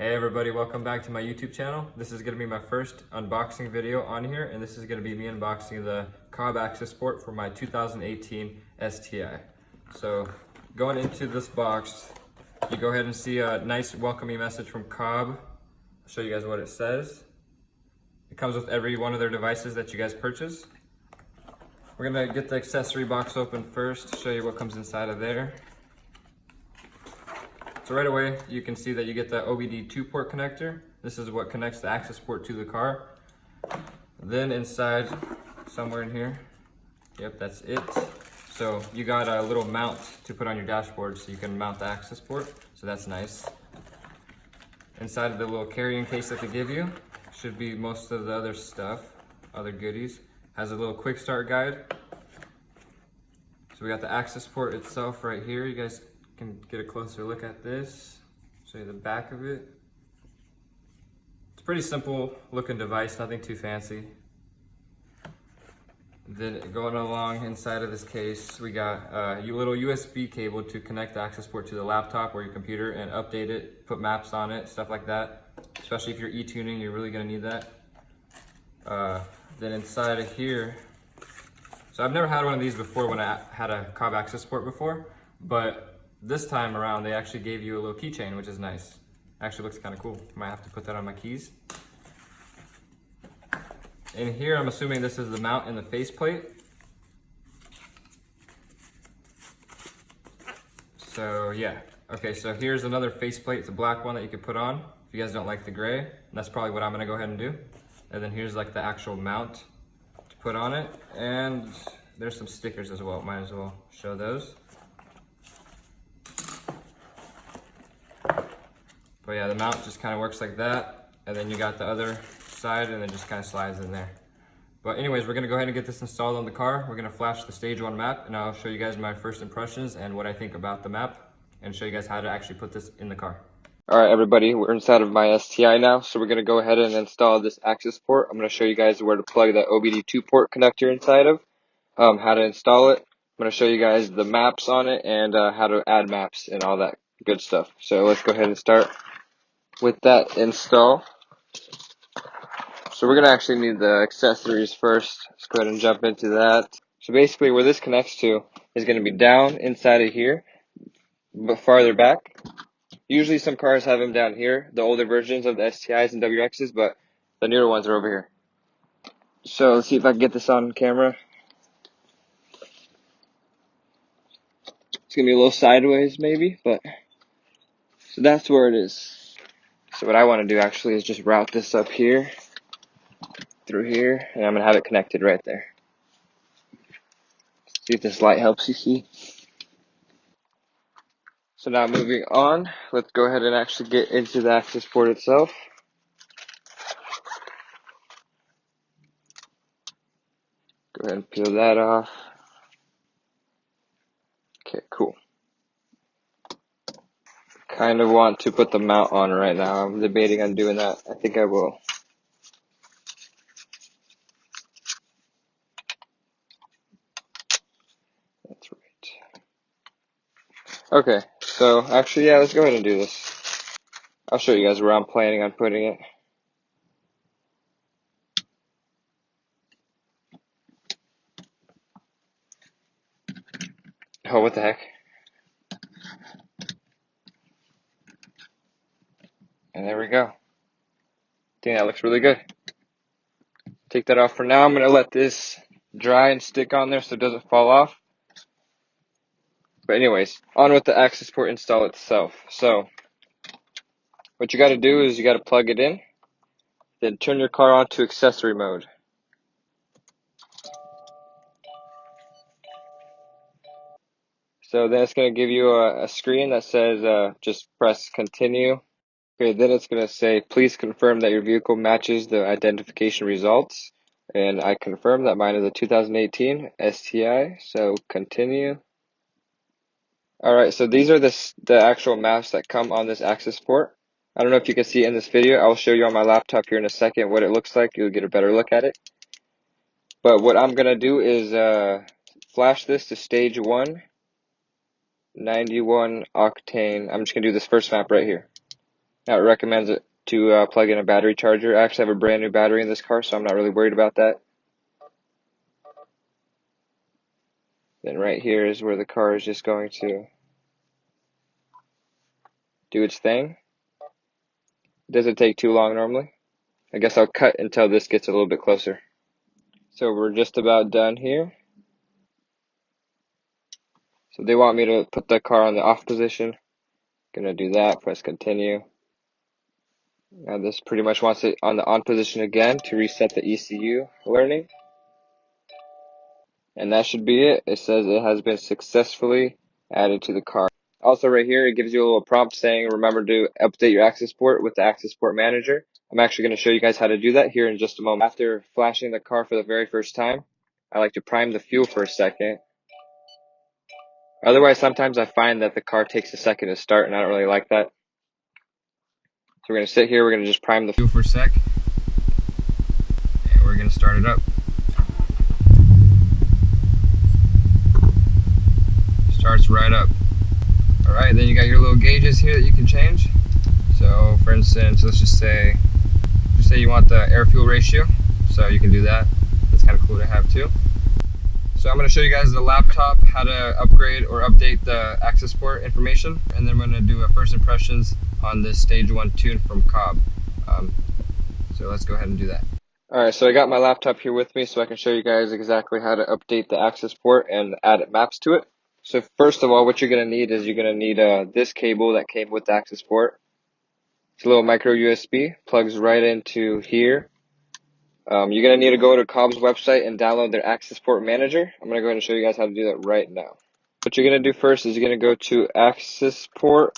Hey everybody, welcome back to my YouTube channel. This is going to be my first unboxing video on here, and this is going to be me unboxing the Cobb Accessport for my 2018 STI. So going into this box, you go ahead and see a nice welcoming message from Cobb. I'll show you guys what it says. It comes with every one of their devices that you guys purchase. We're going to get the accessory box open first, show you what comes inside of there. So right away, you can see that you get the OBD 2-port connector. This is what connects the Accessport to the car. Then inside, somewhere in here, yep, that's it. So you got a little mount to put on your dashboard so you can mount the Accessport, so that's nice. Inside of the little carrying case that they give you, should be most of the other stuff, other goodies. Has a little quick start guide. So we got the Accessport itself right here. You guys can get a closer look at this, show you the back of it. It's a pretty simple looking device, nothing too fancy. Then going along inside of this case, we got a little USB cable to connect the Accessport to the laptop or your computer and update it, put maps on it, stuff like that. Especially if you're e-tuning, you're really gonna need that. Then inside of here, so I've never had one of these before when I had a Cobb Accessport before, but this time around, they actually gave you a little keychain, which is nice. Actually looks kind of cool. Might have to put that on my keys. In here, I'm assuming this is the mount and the faceplate. So yeah, okay, so here's another faceplate. It's a black one that you could put on if you guys don't like the gray. That's probably what I'm gonna go ahead and do. And then here's like the actual mount to put on it. And there's some stickers as well, might as well show those. But yeah, the mount just kind of works like that. And then you got the other side and it just kind of slides in there. But anyways, we're gonna go ahead and get this installed on the car. We're gonna flash the stage 1 map and I'll show you guys my first impressions and what I think about the map and show you guys how to actually put this in the car. All right, everybody, we're inside of my STI now. So we're gonna go ahead and install this Accessport. I'm gonna show you guys where to plug the OBD 2-port connector inside of, how to install it. I'm gonna show you guys the maps on it and how to add maps and all that good stuff. So let's go ahead and start with that install. So we're gonna actually need the accessories first. Let's go ahead and jump into that. So basically where this connects to is gonna be down inside of here, but farther back. Usually some cars have them down here, the older versions of the STIs and WXs, but the newer ones are over here. So let's see if I can get this on camera. It's gonna be a little sideways maybe, but so that's where it is. So what I want to do actually is just route this up here, through here, and I'm going to have it connected right there. See if this light helps you see. So now moving on, let's go ahead and actually get into the Accessport itself. Go ahead and peel that off. Okay, cool. Kind of want to put the mount on right now. I'm debating on doing that. I think I will. That's right. Okay, so actually, yeah, let's go ahead and do this. I'll show you guys where I'm planning on putting it. Oh, what the heck? And there we go. I think that looks really good. Take that off for now. I'm going to let this dry and stick on there so it doesn't fall off. But anyways, on with the Accessport install itself. So what you got to do is you got to plug it in, then turn your car on to accessory mode. So then it's going to give you a screen that says just press continue. Okay, then it's going to say please confirm that your vehicle matches the identification results. And I confirm that mine is a 2018 STI, so continue. Alright, so these are the actual maps that come on this Accessport. I don't know if you can see it in this video. I'll show you on my laptop here in a second what it looks like. You'll get a better look at it. But what I'm going to do is flash this to stage 1, 91 octane. I'm just going to do this first map right here. Now it recommends it to plug in a battery charger. I actually have a brand new battery in this car, so I'm not really worried about that. Then right here is where the car is just going to do its thing. It doesn't take too long normally. I guess I'll cut until this gets a little bit closer. So we're just about done here. So they want me to put the car on the off position. Gonna do that, press continue. Now this pretty much wants it on the on position again to reset the ECU learning. And that should be it. It says it has been successfully added to the car. Also right here, it gives you a little prompt saying, remember to update your Accessport with the Accessport Manager. I'm actually going to show you guys how to do that here in just a moment. After flashing the car for the very first time, I like to prime the fuel for a second. Otherwise, sometimes I find that the car takes a second to start, and I don't really like that. So we're going to sit here, we're going to just prime the fuel for a sec, and we're going to start it up. Starts right up. Alright, then you got your little gauges here that you can change. So for instance, let's just say you want the air-fuel ratio, so you can do that. That's kind of cool to have too. So I'm going to show you guys the laptop, how to upgrade or update the Accessport information, and then I'm going to do a first impressions on this stage 1 tune from Cobb. So let's go ahead and do that. Alright, so I got my laptop here with me so I can show you guys exactly how to update the Accessport and add maps to it. So first of all, what you're going to need is you're going to need this cable that came with the Accessport. It's a little micro USB, plugs right into here. You're going to need to go to Cobb's website and download their Accessport Manager. I'm going to go ahead and show you guys how to do that right now. What you're going to do first is you're going to go to Accessport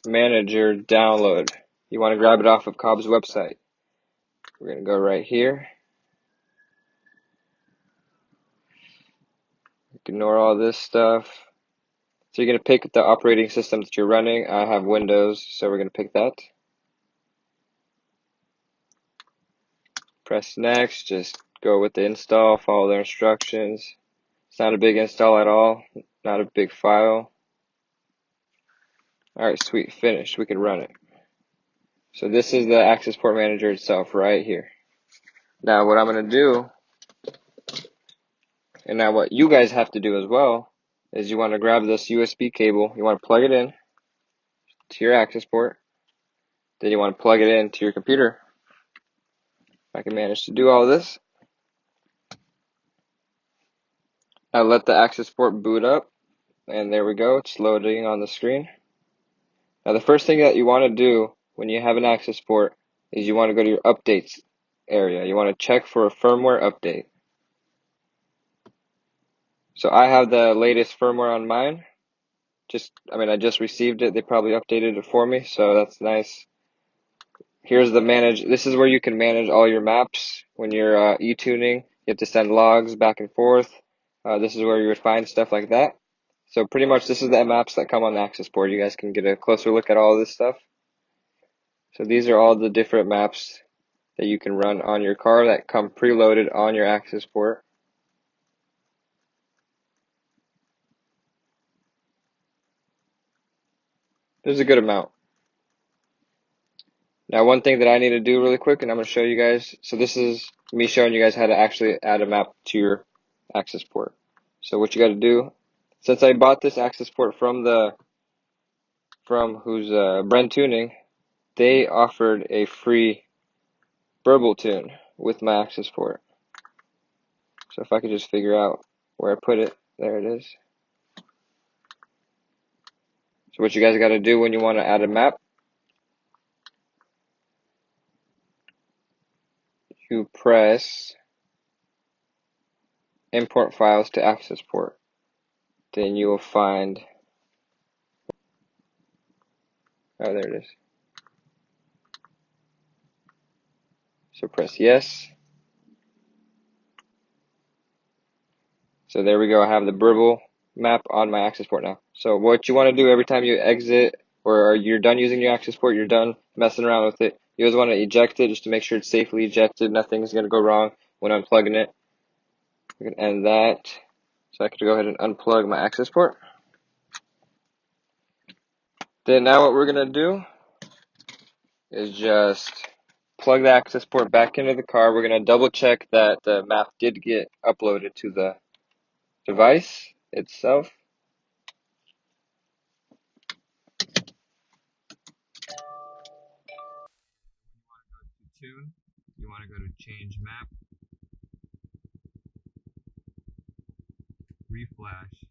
Manager Download. You want to grab it off of Cobb's website. We're going to go right here. Ignore all this stuff. So you're going to pick the operating system that you're running. I have Windows, so we're going to pick that. Press next, just go with the install, follow their instructions. It's not a big install at all, not a big file. Alright, sweet, finished. We can run it. So this is the Accessport Manager itself right here. Now what I'm going to do, and now what you guys have to do as well, is you want to grab this USB cable, you want to plug it in to your Accessport, then you want to plug it into your computer. If I can manage to do all this. Now let the Accessport boot up, and there we go, it's loading on the screen. Now the first thing that you want to do when you have an Accessport is you want to go to your updates area. You want to check for a firmware update. So I have the latest firmware on mine. I just received it. They probably updated it for me, so that's nice. Here's the manage. This is where you can manage all your maps when you're e-tuning. You have to send logs back and forth. This is where you would find stuff like that. So pretty much this is the maps that come on the Accessport. You guys can get a closer look at all of this stuff. So these are all the different maps that you can run on your car that come preloaded on your Accessport. There's a good amount. Now one thing that I need to do really quick, and I'm going to show you guys, so this is me showing you guys how to actually add a map to your Accessport. So what you got to do, since I bought this Accessport from Brand Tuning, they offered a free burble tune with my Accessport. So if I could just figure out where I put it, there it is. So what you guys got to do when you want to add a map, you press import files to Accessport. Then you will find, oh there it is. So press yes. So there we go, I have the burble map on my Accessport now. So what you want to do every time you exit or you're done using your Accessport, you're done messing around with it, you always want to eject it just to make sure it's safely ejected, nothing's going to go wrong when unplugging it. We can end that. So I could go ahead and unplug my Accessport. Then now what we're going to do is just plug the access port back into the car. We're going to double check that the map did get uploaded to the device itself. Tune, you want to go to change map, reflash,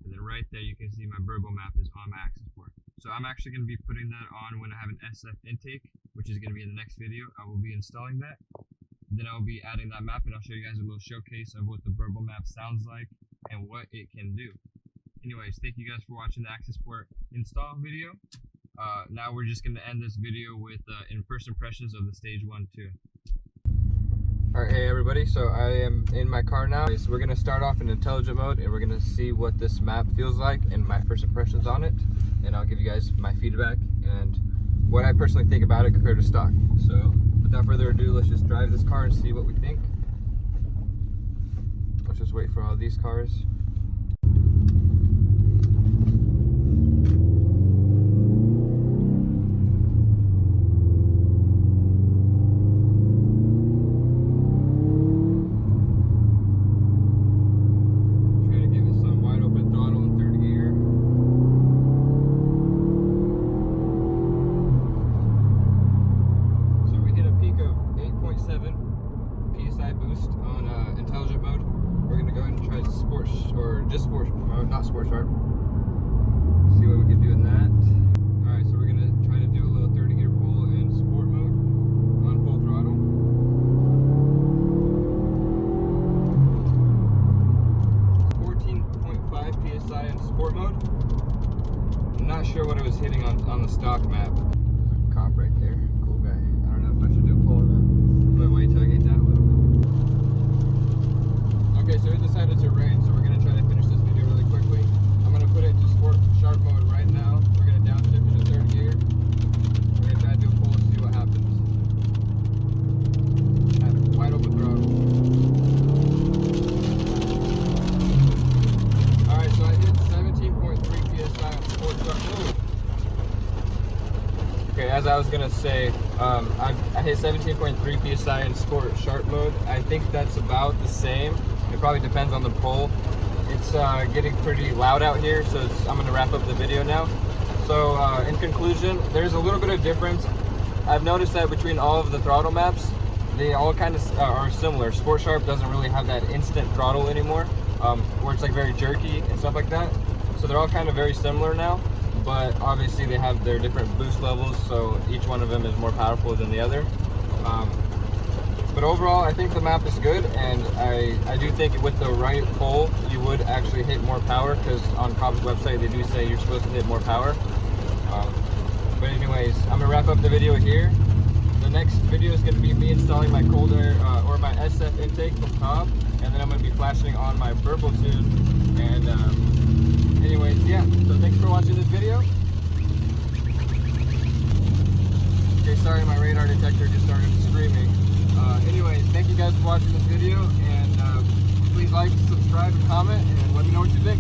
and then right there you can see my verbal map is on my access port. So I'm actually going to be putting that on when I have an SF intake, which is going to be in the next video. I will be installing that. Then I'll be adding that map, and I'll show you guys a little showcase of what the verbal map sounds like and what it can do. Anyways, thank you guys for watching the accessport install video. Now we're just going to end this video with first impressions of the stage 1 too. Alright, hey everybody, so I am in my car now. So we're going to start off in intelligent mode, and we're going to see what this map feels like and my first impressions on it. And I'll give you guys my feedback and what I personally think about it compared to stock. So without further ado, let's just drive this car and see what we think. Let's just wait for all these cars. PSI boost on intelligent mode. We're gonna go ahead and try sports, or just sports mode, not sports sharp. See what we can do in that. Alright, so we're gonna try to do a little 30 gear pull in sport mode on full throttle. PSI in sport mode. I'm not sure what it was hitting on the stock map. There's a cop right there. Cool guy. I don't know if I should do a pull or not. I'm gonna wait till I get down a little bit. Okay, so it decided to rain, so we're gonna try to finish this video really quickly. I'm gonna put it into sport sharp mode right now. We're gonna downshift into third gear. We're gonna try to do a pull and see what happens. At wide open throttle. Okay, as I was gonna say, I hit 17.3 PSI in sport sharp mode. I think that's about the same. It probably depends on the pull. It's getting pretty loud out here, so I'm gonna wrap up the video now. So in conclusion, there's a little bit of difference. I've noticed that between all of the throttle maps, they all kind of are similar. Sport sharp doesn't really have that instant throttle anymore, where it's like very jerky and stuff like that. So they're all kind of very similar now. But obviously they have their different boost levels, so each one of them is more powerful than the other. But overall, I think the map is good, and I do think with the right pull, you would actually hit more power, because on Cobb's website they do say you're supposed to hit more power. But anyways, I'm gonna wrap up the video here. The next video is gonna be me installing my cold air or my SF intake from Cobb, and then I'm gonna be flashing on my verbal tune. And anyways, yeah, so thanks for watching this video. Okay, sorry, my radar detector just started screaming. Anyways, thank you guys for watching this video, and please like, subscribe, and comment, and let me know what you think.